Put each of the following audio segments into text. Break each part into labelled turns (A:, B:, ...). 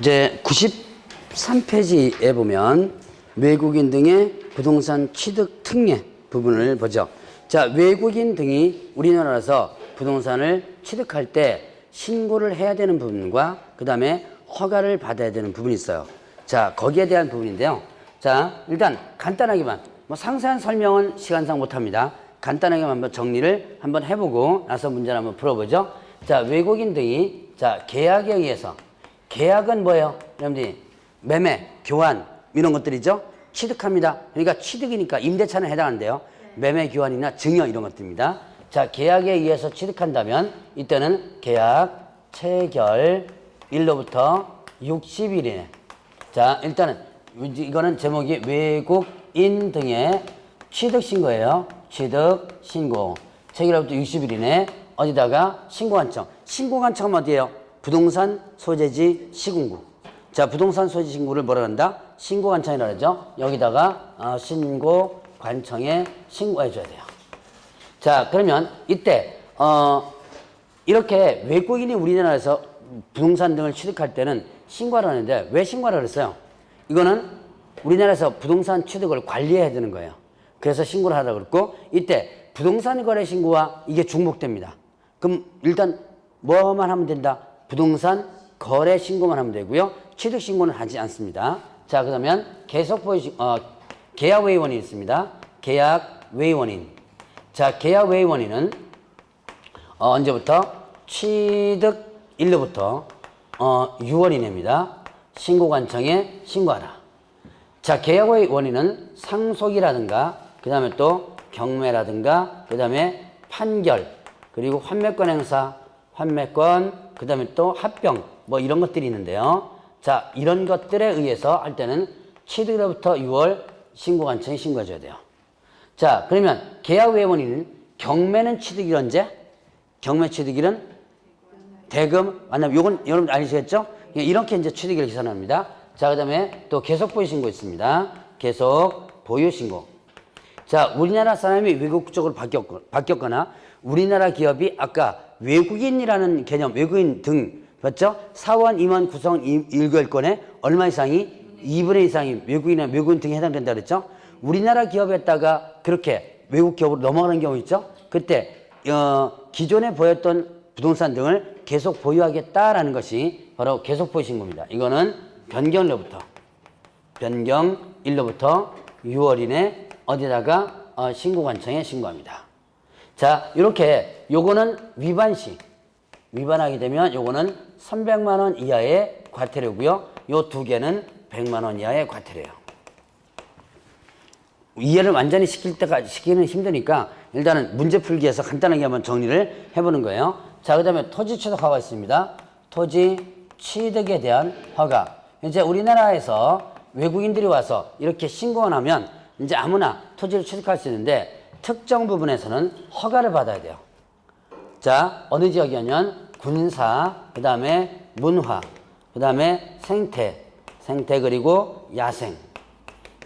A: 이제 93페이지에 보면 외국인 등의 부동산 취득 특례 부분을 보죠. 자, 외국인 등이 우리나라에서 부동산을 취득할 때 신고를 해야 되는 부분과 그 다음에 허가를 받아야 되는 부분이 있어요. 자, 거기에 대한 부분인데요. 자, 일단 간단하게만, 뭐 상세한 설명은 시간상 못합니다. 간단하게만 한번 정리를 한번 해보고 나서 문제를 한번 풀어보죠. 자, 외국인 등이 자, 계약에 의해서, 계약은 뭐예요? 여러분들이 매매, 교환 이런 것들이죠. 취득합니다. 그러니까 취득이니까 임대차는 해당하는데요. 매매, 교환이나 증여 이런 것들입니다. 자, 계약에 의해서 취득한다면 이때는 계약 체결 일로부터 60일 이내. 자, 일단은 이거는 제목이 외국인 등의 취득 신고예요. 취득 신고. 체결로부터 60일 이내 어디다가 신고관청. 신고관청은 어디예요? 부동산 소재지 시군구. 자, 부동산 소재지 신고를 뭐라 한다? 신고관청이라고 하죠. 여기다가 신고관청에 신고해 줘야 돼요. 자, 그러면 이때 이렇게 외국인이 우리나라에서 부동산 등을 취득할 때는 신고를 하는데 왜 신고를 했어요? 이거는 우리나라에서 부동산 취득을 관리해야 되는 거예요. 그래서 신고를 하라고 그랬고, 이때 부동산 거래 신고와 이게 중복됩니다. 그럼 일단 뭐만 하면 된다? 부동산 거래 신고만 하면 되고요. 취득 신고는 하지 않습니다. 자, 그러면 계약 외의 원인이 있습니다. 계약 외의 원인. 자, 계약 외의 원인은 언제부터? 취득 일로부터 6월 이내입니다. 신고관청에 신고하라. 자, 계약 외의 원인은 상속이라든가 그 다음에 또 경매라든가 그 다음에 판결 그리고 환매권 행사, 환매권 그 다음에 또 합병 뭐 이런 것들이 있는데요. 자, 이런 것들에 의해서 할 때는 취득일로부터 6월 신고관청에 신고해줘야 돼요. 자, 그러면 계약 외의 원인은 경매는 취득일 언제? 경매 취득일은 대금 만나면 요건 여러분 아시겠죠? 이렇게 이제 취득일을 계산합니다. 자, 그 다음에 또 계속 보유 신고 있습니다. 계속 보유 신고. 자, 우리나라 사람이 외국 쪽으로 바뀌었거나 우리나라 기업이 아까 외국인이라는 개념, 외국인 등 맞죠? 사원, 임원, 구성, 일거일권에 얼마 이상이 2분의 이상이 외국인이나 외국인 등에 해당된다 그랬죠? 우리나라 기업에다가 그렇게 외국 기업으로 넘어가는 경우 있죠? 그때 기존에 보였던 부동산 등을 계속 보유하겠다라는 것이 바로 계속 보유 신고입니다. 이거는 변경일로부터 6월 이내 어디다가 신고관청에 신고합니다. 자, 이렇게 요거는 위반 시 위반하게 되면 요거는 300만 원 이하의 과태료고요. 요 두 개는 100만 원 이하의 과태료예요. 이해를 완전히 시키는 힘드니까 일단은 문제 풀기에서 간단하게 한번 정리를 해보는 거예요. 자, 그 다음에 토지 취득 허가 있습니다. 토지 취득에 대한 허가. 이제 우리나라에서 외국인들이 와서 이렇게 신고만 하면 이제 아무나 토지를 취득할 수 있는데 특정 부분에서는 허가를 받아야 돼요. 자, 어느 지역이냐면 군사, 그 다음에 문화, 그 다음에 생태 그리고 야생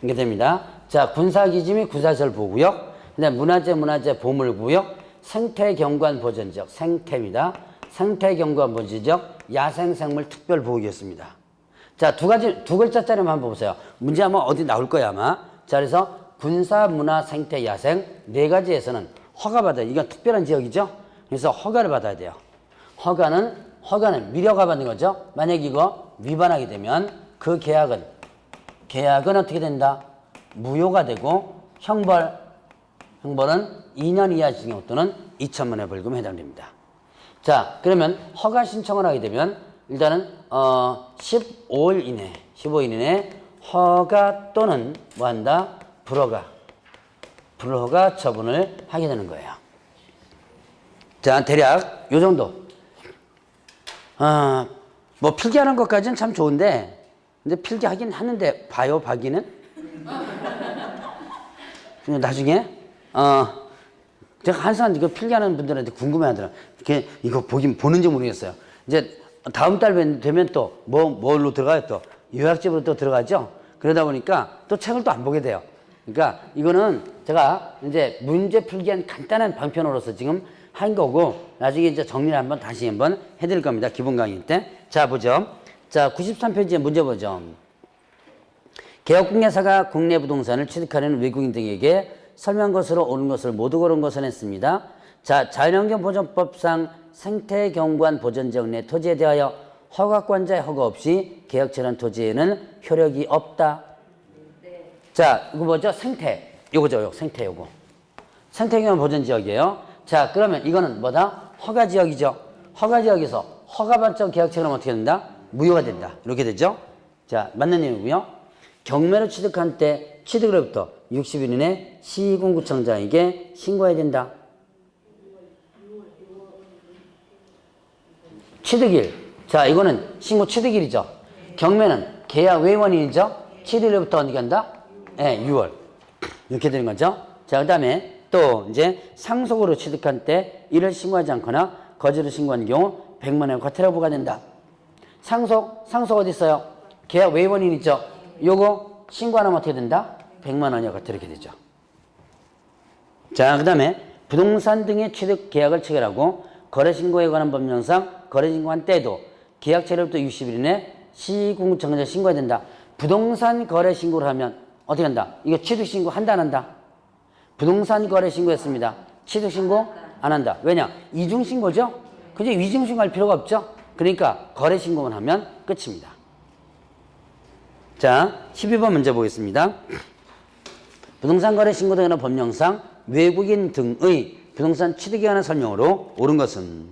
A: 이게 됩니다. 자, 군사기지 및 군사시설 보호구역, 그 다음에 문화재 보물구역, 생태경관 보전지역, 생태입니다. 생태경관 보전지역, 야생생물 특별보호구역입니다. 자, 두 글자짜리만 한번 보세요. 문제 아마 어디 나올 거야 아마. 자, 그래서 군사, 문화, 생태, 야생 네 가지에서는 허가받아요. 이건 특별한 지역이죠. 그래서 허가를 받아야 돼요. 허가는 미려가 받는 거죠. 만약 이거 위반하게 되면 그 계약은 어떻게 된다? 무효가 되고 형벌은 2년 이하 징역 또는 2천만 원의 벌금에 해당됩니다. 자, 그러면 허가 신청을 하게 되면 일단은 15일 이내 허가 또는 뭐한다? 불허가 처분을 하게 되는 거예요. 자, 대략 요 정도. 뭐 필기하는 것까지는 참 좋은데, 근데 필기하긴 하는데 봐요, 박이는? 나중에 제가 항상 이거 필기하는 분들한테 궁금해하더라고요. 이거 보는지 모르겠어요. 이제 다음 달 되면 또 뭘로 들어가요? 또 요약집으로 또 들어가죠. 그러다 보니까 또 책을 또 안 보게 돼요. 그러니까 이거는 제가 이제 문제 풀기한 간단한 방편으로서 지금 한 거고 나중에 이제 정리를 다시 한번 해드릴 겁니다. 기본 강의 때. 자, 보죠. 자, 93페이지에 문제 보죠. 개업공개사가 국내 부동산을 취득하려는 외국인 등에게 설명 것으로 옳은 것을 모두 고른 것을 했습니다. 자, 자연환경보전법상 생태경관 보전지역 내 토지에 대하여 허가권자의 허가 없이 계약처리한 토지에는 효력이 없다. 네. 자, 이거 뭐죠? 생태. 요거죠, 생태 요거. 생태경관 보전지역이에요. 자, 그러면 이거는 뭐다? 허가지역이죠. 허가지역에서 허가받죠 계약처리하면 어떻게 된다? 무효가 된다. 이렇게 되죠. 자, 맞는 내용이고요. 경매로 취득한 때 취득으로부터 60일 이내 시공구청장에게 신고해야 된다. 취득일. 자, 이거는 신고 취득일이죠. 경매는 계약 외원일이죠. 취득일부터 언제 간다? 네, 6월. 이렇게 되는 거죠. 자, 그 다음에 또 이제 상속으로 취득한 때 이를 신고하지 않거나 거짓으로 신고한 경우 100만 원 과태료 부과된다. 상속 어디 있어요? 계약 외원일이죠. 요거 신고 안 하면 어떻게 된다? 100만 원이 과태료 이렇게 되죠. 자, 그 다음에 부동산 등의 취득 계약을 체결하고 거래신고에 관한 법령상 거래신고한 때도 계약체로부터 60일 이내 시공구청장에 신고해야 된다. 부동산 거래신고를 하면 어떻게 한다? 이거 취득신고 한다 안 한다? 부동산 거래신고했습니다. 취득신고 안 한다. 왜냐? 이중신고죠? 그죠? 이중신고할 필요가 없죠? 그러니까 거래신고만 하면 끝입니다. 자, 12번 문제 보겠습니다. 부동산 거래신고 등의 법령상 외국인 등의 부동산 취득에 관한 설명으로 옳은 것은?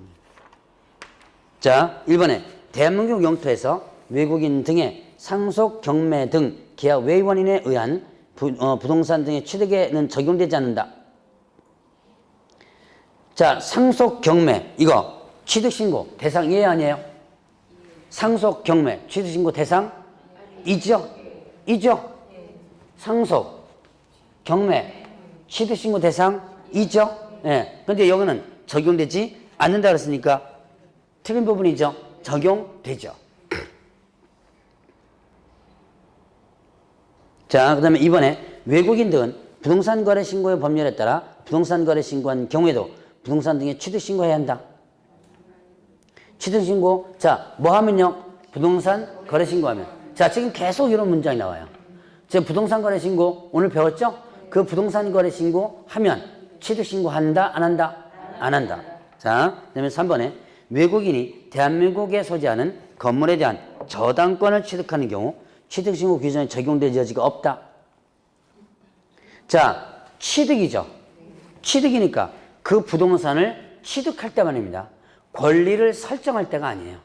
A: 자, 1번에 대한민국 영토에서 외국인 등의 상속, 경매 등 계약 외원인에 의한 부동산 등의 취득에는 적용되지 않는다. 자, 상속, 경매 이거 취득신고 대상 예 아니에요? 상속, 경매 취득신고 대상 이죠? 이죠? 상속, 경매 취득신고 대상 이죠? 예. 근데 여기는 적용되지 않는다 그랬으니까 틀린 부분이죠. 적용되죠. 자, 그 다음에 이번에 외국인 등은 부동산 거래 신고의 법률에 따라 부동산 거래 신고한 경우에도 부동산 등의 취득 신고해야 한다. 취득 신고. 자, 뭐 하면요? 부동산 거래 신고하면. 자, 지금 계속 이런 문장이 나와요. 지금 부동산 거래 신고 오늘 배웠죠? 그 부동산 거래 신고 하면 취득 신고 한다? 안 한다? 안 한다. 자, 그다음에 3번에 외국인이 대한민국에 소지하는 건물에 대한 저당권을 취득하는 경우 취득신고 규정에 적용될 여지가 없다. 자, 취득이죠. 취득이니까 그 부동산을 취득할 때만입니다. 권리를 설정할 때가 아니에요.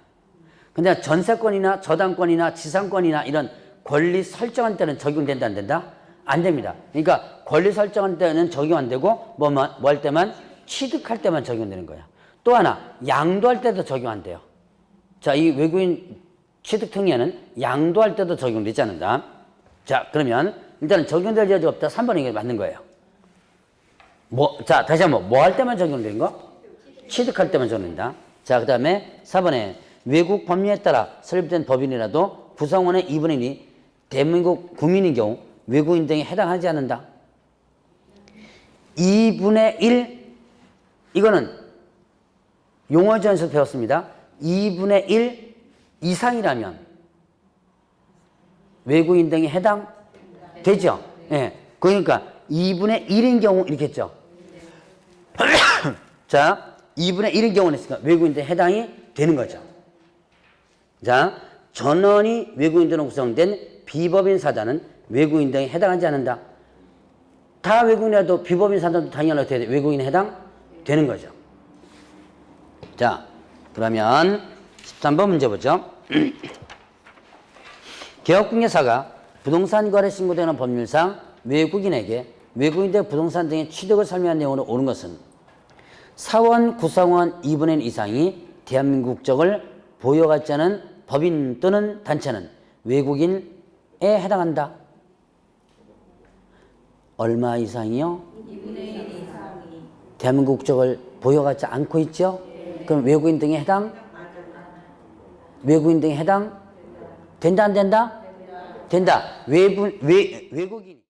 A: 근데 전세권이나 저당권이나 지상권이나 이런 권리 설정할 때는 적용된다 안 된다? 안 됩니다. 그러니까 권리 설정할 때는 적용 안 되고 뭐 할 때만? 취득할 때만 적용되는 거야. 또 하나 양도할 때도 적용 안 돼요. 자, 이 외국인 취득 특례는 양도할 때도 적용되지 않는다. 자, 그러면 일단은 적용될 여지가 없다. 3번이 이게 맞는 거예요. 자, 다시 한번 뭐 할 때만 적용되는 거? 취득할 때만 적용된다. 자, 그 다음에 4번에 외국 법률에 따라 설립된 법인이라도 구성원의 2분의 1이 대한민국 국민인 경우 외국인 등에 해당하지 않는다. 2분의 1 이거는 용어전에서 배웠습니다. 2분의 1 이상이라면 외국인 등에 해당되죠. 예. 네. 그러니까 2분의 1인 경우 이렇게 했죠. 자, 2분의 1인 경우는 있으니까 외국인 등에 해당이 되는 거죠. 자, 전원이 외국인들로 구성된 비법인 사단은 외국인 등에 해당하지 않는다. 다 외국인이라도 비법인 사단도 당연히 어떻게 돼? 외국인에 해당되는 거죠. 자, 그러면 13번 문제 보죠. 개업공개사가 부동산 거래 신고되는 법률상 외국인에게 외국인들 부동산 등의 취득을 설명한 내용으로 옳은 것은 사원 구성원 2분의 1 이상이 대한민국 국적을 보유하지 않은 법인 또는 단체는 외국인에 해당한다. 얼마 이상이요?
B: 2분의 1 이상이
A: 대한민국 국적을 보유하지 않고 있죠? 그럼 외국인 등에 해당? 외국인 등에 해당? 된다 안 된다? 된다. 외국인